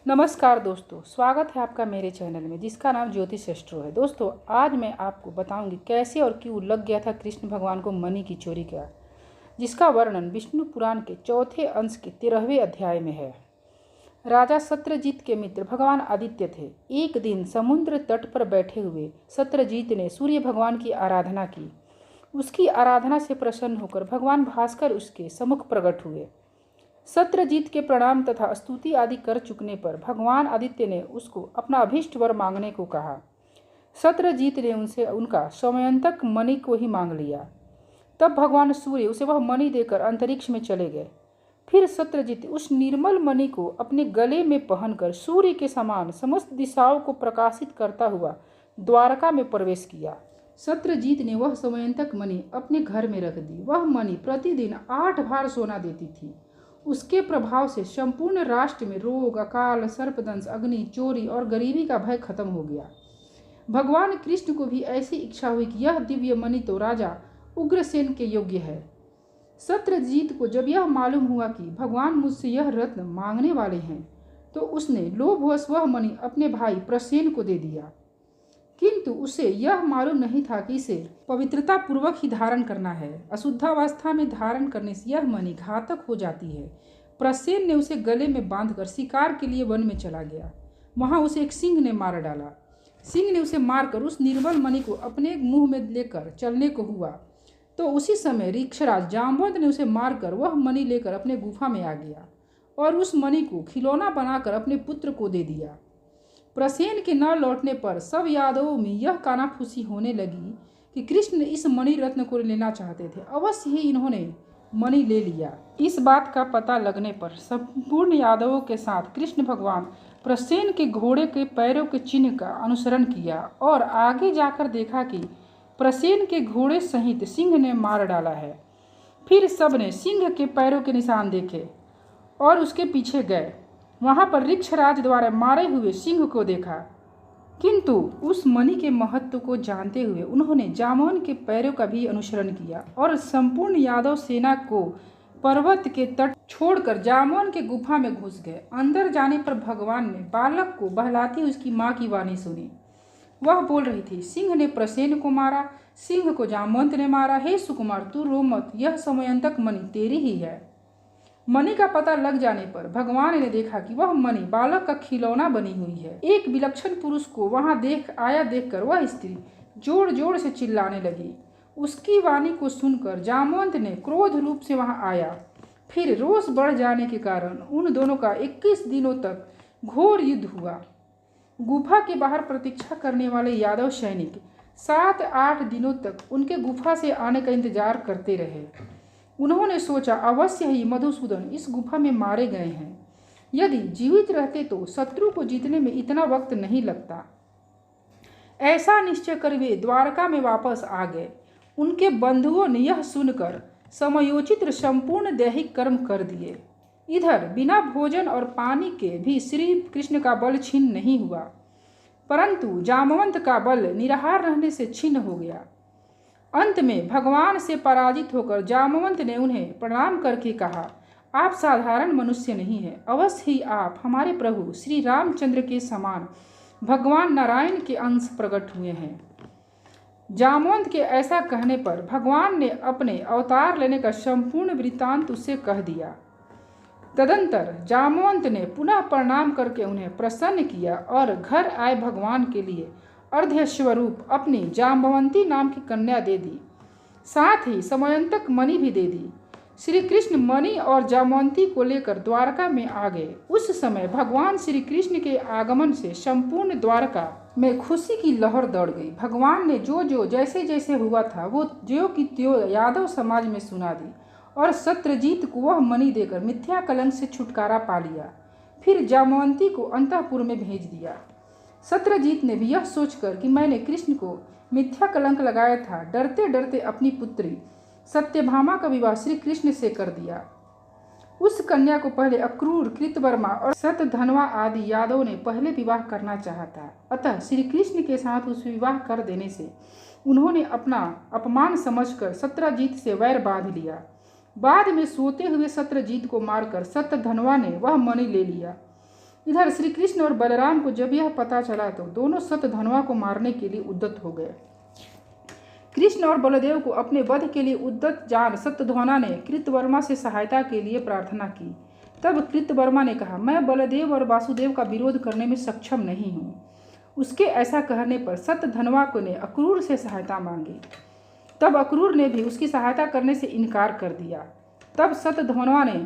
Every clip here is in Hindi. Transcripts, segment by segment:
नमस्कार दोस्तों, स्वागत है आपका मेरे चैनल में जिसका नाम ज्योतिष एस्ट्रो है। दोस्तों, आज मैं आपको बताऊंगी कैसे और क्यों लग गया था कृष्ण भगवान को मणि की चोरी का, जिसका वर्णन विष्णु पुराण के चौथे अंश के 13वें अध्याय में है। राजा सत्यजीत के मित्र भगवान आदित्य थे। एक दिन समुद्र तट पर बैठे हुए सत्यजीत ने सूर्य भगवान की आराधना की। उसकी आराधना से प्रसन्न होकर भगवान भास्कर उसके सम्मुख प्रकट हुए। सत्यजीत के प्रणाम तथा स्तुति आदि कर चुकने पर भगवान आदित्य ने उसको अपना अभीष्ट वर मांगने को कहा। सत्यजीत ने उनसे उनका समयंतक मणि को ही मांग लिया। तब भगवान सूर्य उसे वह मणि देकर अंतरिक्ष में चले गए। फिर सत्यजीत उस निर्मल मणि को अपने गले में पहनकर सूर्य के समान समस्त दिशाओं को प्रकाशित करता हुआ द्वारका में प्रवेश किया। सत्यजीत ने वह समयंतक मणि अपने घर में रख दी। वह मणि प्रतिदिन 8 भार सोना देती थी। उसके प्रभाव से संपूर्ण राष्ट्र में रोग, अकाल, सर्पदंश, अग्नि, चोरी और गरीबी का भय खत्म हो गया। भगवान कृष्ण को भी ऐसी इच्छा हुई कि यह दिव्य मणि तो राजा उग्रसेन के योग्य है। सत्यजीत को जब यह मालूम हुआ कि भगवान मुझसे यह रत्न मांगने वाले हैं, तो उसने लोभवश वह मणि अपने भाई प्रसेन को दे दिया। किंतु उसे यह मालूम नहीं था कि इसे पवित्रता पूर्वक ही धारण करना है। अशुद्धावस्था में धारण करने से यह मणि घातक हो जाती है। प्रसेन ने उसे गले में बांधकर शिकार के लिए वन में चला गया। वहां उसे एक सिंह ने मार डाला। सिंह ने उसे मारकर उस निर्मल मणि को अपने मुंह में लेकर चलने को हुआ, तो उसी समय ऋक्षराज जाम्बवंत ने उसे मारकर वह मणि लेकर अपने गुफा में आ गया और उस मणि को खिलौना बनाकर अपने पुत्र को दे दिया। प्रसेन के न लौटने पर सब यादवों में यह कानाफूसी होने लगी कि कृष्ण इस मणि रत्न को लेना चाहते थे। अवश्य ही इन्होंने मणि ले लिया। इस बात का पता लगने पर संपूर्ण यादवों के साथ कृष्ण भगवान प्रसेन के घोड़े के पैरों के चिन्ह का अनुसरण किया और आगे जाकर देखा कि प्रसेन के घोड़े सहित सिंह ने मार डाला है। फिर सबने सिंह के पैरों के निशान देखे और उसके पीछे गए। वहां पर ऋक्षराज द्वारा मारे हुए सिंह को देखा, किंतु उस मणि के महत्व को जानते हुए उन्होंने जामवन के पैरों का भी अनुसरण किया और संपूर्ण यादव सेना को पर्वत के तट छोड़कर जामवन के गुफा में घुस गए। अंदर जाने पर भगवान ने बालक को बहलाती उसकी माँ की वाणी सुनी। वह बोल रही थी, सिंह ने प्रसेन को मारा, सिंह को जामवंत ने मारा। हे सुकुमार, तू रो मत, यह समयंतक मणि तेरी ही है। मणि का पता लग जाने पर भगवान ने देखा कि वह मणि बालक का खिलौना बनी हुई है। एक विलक्षण पुरुष को वहां देखकर वह स्त्री जोर जोर से चिल्लाने लगी। उसकी वाणी को सुनकर जामवंत ने क्रोध रूप से वहां आया। फिर रोष बढ़ जाने के कारण उन दोनों का 21 दिनों तक घोर युद्ध हुआ। गुफा के बाहर प्रतीक्षा करने वाले यादव सैनिक 7-8 दिनों तक उनके गुफा से आने का इंतजार करते रहे। उन्होंने सोचा, अवश्य ही मधुसूदन इस गुफा में मारे गए हैं। यदि जीवित रहते तो शत्रु को जीतने में इतना वक्त नहीं लगता। ऐसा निश्चय कर वे द्वारका में वापस आ गए। उनके बंधुओं ने यह सुनकर समयोचित संपूर्ण दैहिक कर्म कर दिए। इधर बिना भोजन और पानी के भी श्री कृष्ण का बल छीन नहीं हुआ, परंतु जामवंत का बल निराहार रहने से छीन हो गया। अंत में भगवान से पराजित होकर जामवंत ने उन्हें प्रणाम करके कहा, आप साधारण मनुष्य नहीं हैं। अवश्य ही आप हमारे प्रभु श्री रामचंद्र के समान भगवान नारायण के अंश प्रकट हुए हैं। जामवंत के ऐसा कहने पर भगवान ने अपने अवतार लेने का संपूर्ण वृत्तांत उससे कह दिया। तदंतर जामवंत ने पुनः प्रणाम करके उन्हें प्रसन्न किया और घर आए भगवान के लिए अर्ध्य स्वरूप अपनी जाम्बवंती नाम की कन्या दे दी, साथ ही समयंतक मणि भी दे दी। श्री कृष्ण मणि और जाम्बवंती को लेकर द्वारका में आ गए। उस समय भगवान श्री कृष्ण के आगमन से संपूर्ण द्वारका में खुशी की लहर दौड़ गई। भगवान ने जो जैसे जैसे हुआ था वो ज्यों की त्यों यादव समाज में सुना दी और सत्यजीत को वह मणि देकर मिथ्या कलंक से छुटकारा पा लिया। फिर जाम्बवंती को अंतःपुर में भेज दिया। सत्यजीत ने भी यह सोचकर कि मैंने कृष्ण को मिथ्या कलंक लगाया था, डरते डरते अपनी पुत्री सत्यभामा का विवाह श्री कृष्ण से कर दिया। उस कन्या को पहले अक्रूर, कृतवर्मा और शतधन्वा आदि यादवों ने पहले विवाह करना चाहा था। अतः श्री कृष्ण के साथ उस विवाह कर देने से उन्होंने अपना अपमान समझकर सत्यजीत से वैर बांध लिया। बाद में सोते हुए सत्यजीत को मारकर शतधन्वा ने वह मणि ले लिया। इधर श्री कृष्ण और बलराम को जब यह पता चला तो दोनों शतधन्वा को मारने के लिए उद्यत हो गए। कृष्ण और बलदेव को अपने वध के लिए उद्यत जान शतधन्वा ने कृतवर्मा से सहायता के लिए प्रार्थना की। तब कृतवर्मा ने कहा, मैं बलदेव और वासुदेव का विरोध करने में सक्षम नहीं हूँ। उसके ऐसा कहने पर शतधन्वा ने अक्रूर से सहायता मांगी। तब अक्रूर ने भी उसकी सहायता करने से इनकार कर दिया। तब शतधन्वा ने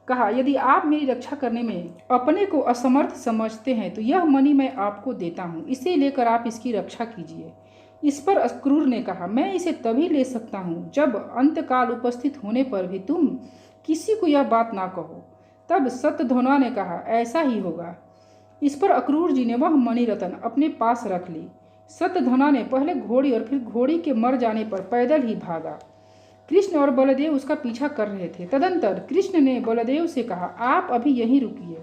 कहा, यदि आप मेरी रक्षा करने में अपने को असमर्थ समझते हैं तो यह मणि मैं आपको देता हूँ, इसे लेकर आप इसकी रक्षा कीजिए। इस पर अक्रूर ने कहा, मैं इसे तभी ले सकता हूँ जब अंतकाल उपस्थित होने पर भी तुम किसी को यह बात ना कहो। तब शतधन्वा ने कहा, ऐसा ही होगा। इस पर अक्रूर जी ने वह मणिरत्न अपने पास रख ली। शतधन्वा ने पहले घोड़ी और फिर घोड़ी के मर जाने पर पैदल ही भागा। कृष्ण और बलदेव उसका पीछा कर रहे थे। तदंतर कृष्ण ने बलदेव से कहा, आप अभी यहीं रुकिए,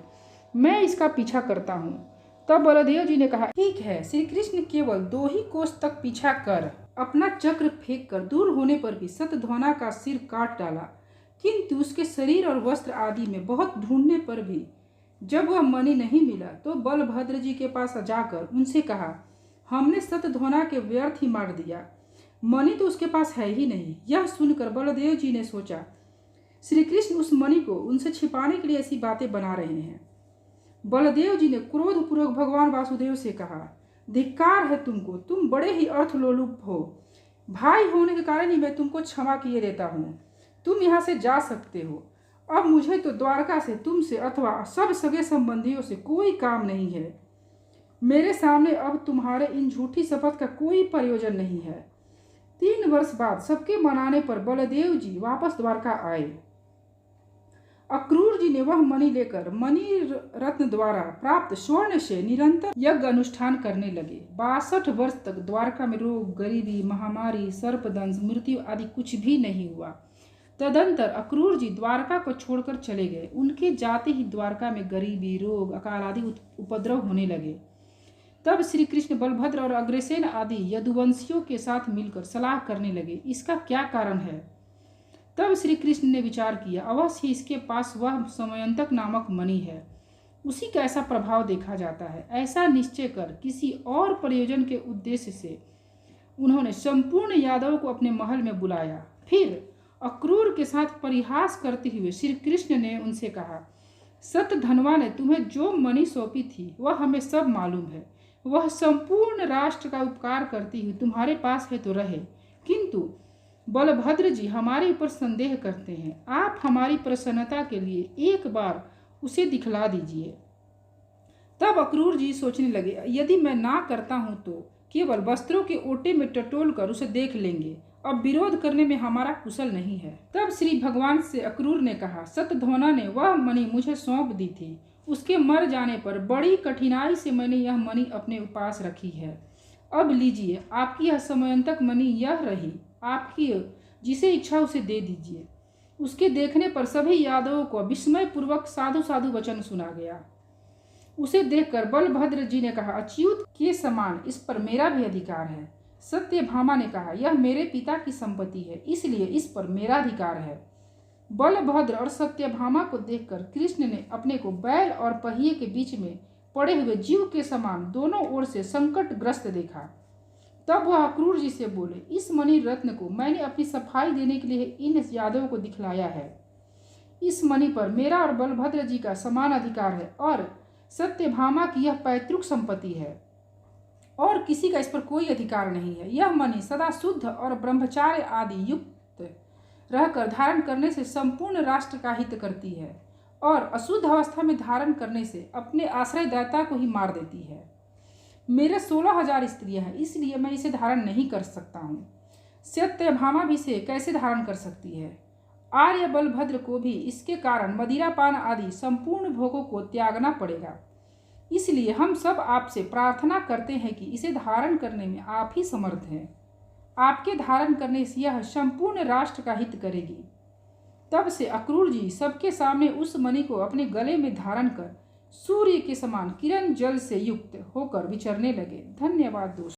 मैं इसका पीछा करता हूँ। तब बलदेव जी ने कहा, ठीक है। श्री कृष्ण केवल 2 ही कोस तक पीछा कर अपना चक्र फेंक कर दूर होने पर भी शतधन्वा का सिर काट डाला, किंतु उसके शरीर और वस्त्र आदि में बहुत ढूंढने पर भी जब वह मणि नहीं मिला तो बलभद्र जी के पास जाकर उनसे कहा, हमने शतधन्वा के व्यर्थ ही मार दिया, मणि तो उसके पास है ही नहीं। यह सुनकर बलदेव जी ने सोचा, श्री कृष्ण उस मणि को उनसे छिपाने के लिए ऐसी बातें बना रहे हैं। बलदेव जी ने क्रोधपूर्वक भगवान वासुदेव से कहा, धिक्कार है तुमको, तुम बड़े ही अर्थलोलुप हो। भाई होने के कारण ही मैं तुमको क्षमा किए देता हूँ, तुम यहाँ से जा सकते हो। अब मुझे तो द्वारका से तुमसे अथवा सब सगे संबंधियों से कोई काम नहीं है। मेरे सामने अब तुम्हारे इन झूठी शपथ का कोई प्रयोजन नहीं है। 3 वर्ष बाद सबके मनाने पर बलदेव जी वापस द्वारका आए। अक्रूर जी ने वह मणि लेकर मणि रत्न द्वारा प्राप्त स्वर्ण से निरंतर यज्ञ अनुष्ठान करने लगे। 62 वर्ष तक द्वारका में रोग, गरीबी, महामारी, सर्पदंश, मृत्यु आदि कुछ भी नहीं हुआ। तदंतर अक्रूर जी द्वारका को छोड़कर चले गए। उनके जाते ही द्वारका में गरीबी, रोग, अकाल आदि उपद्रव होने लगे। तब श्री कृष्ण बलभद्र और अग्रसेन आदि यदुवंशियों के साथ मिलकर सलाह करने लगे, इसका क्या कारण है। तब श्री कृष्ण ने विचार किया, अवश्य इसके पास वह समयंतक नामक मणि है, उसी का ऐसा प्रभाव देखा जाता है। ऐसा निश्चय कर किसी और प्रयोजन के उद्देश्य से उन्होंने संपूर्ण यादव को अपने महल में बुलाया। फिर अक्रूर के साथ परिहास करते हुए श्री कृष्ण ने उनसे कहा, शतधन्वा ने तुम्हें जो मणि सौंपी थी वह हमें सब मालूम है। वह संपूर्ण राष्ट्र का उपकार करती हुई तुम्हारे पास है तो रहे, किंतु बलभद्र जी हमारे ऊपर संदेह करते हैं। आप हमारी प्रसन्नता के लिए एक बार उसे दिखला दीजिए। तब अक्रूर जी सोचने लगे, यदि मैं ना करता हूं तो केवल वस्त्रों के ओटे में टटोल कर उसे देख लेंगे, अब विरोध करने में हमारा कुशल नहीं है। तब श्री भगवान से अक्रूर ने कहा, शतधन्वा ने वह मणि मुझे सौंप दी थी, उसके मर जाने पर बड़ी कठिनाई से मैंने यह मणि अपने पास रखी है। अब लीजिए, आपकी यह समयंतक मणि यह रही, आपकी जिसे इच्छा उसे दे दीजिए। उसके देखने पर सभी यादवों को विस्मय पूर्वक साधु साधु वचन सुना गया। उसे देखकर बलभद्र जी ने कहा, अच्युत के समान इस पर मेरा भी अधिकार है। सत्यभामा ने कहा, यह मेरे पिता की संपत्ति है, इसलिए इस पर मेरा अधिकार है। बलभद्र और सत्यभामा को देखकर कृष्ण ने अपने को बैल और पहिए के बीच में पड़े हुए जीव के समान दोनों ओर से संकटग्रस्त देखा। तब वह अक्रूर जी से बोले, इस मणि रत्न को मैंने अपनी सफाई देने के लिए इन यादवों को दिखलाया है। इस मणि पर मेरा और बलभद्र जी का समान अधिकार है और सत्यभामा की यह पैतृक संपत्ति है और किसी का इस पर कोई अधिकार नहीं है। यह मणि सदा शुद्ध और ब्रह्मचार्य आदि युक्त रहकर धारण करने से संपूर्ण राष्ट्र का हित करती है और अशुद्ध अवस्था में धारण करने से अपने आश्रयदाता को ही मार देती है। मेरे 16,000 स्त्रियां हैं, इसलिए मैं इसे धारण नहीं कर सकता हूँ। सत्यभामा भी इसे कैसे धारण कर सकती है। आर्य बलभद्र को भी इसके कारण मदिरापान आदि संपूर्ण भोगों को त्यागना पड़ेगा। इसलिए हम सब आपसे प्रार्थना करते हैं कि इसे धारण करने में आप ही समर्थ हैं। आपके धारण करने से यह संपूर्ण राष्ट्र का हित करेगी। तब से अक्रूर जी सबके सामने उस मणि को अपने गले में धारण कर सूर्य के समान किरण जल से युक्त होकर विचरने लगे। धन्यवाद दोस्तों।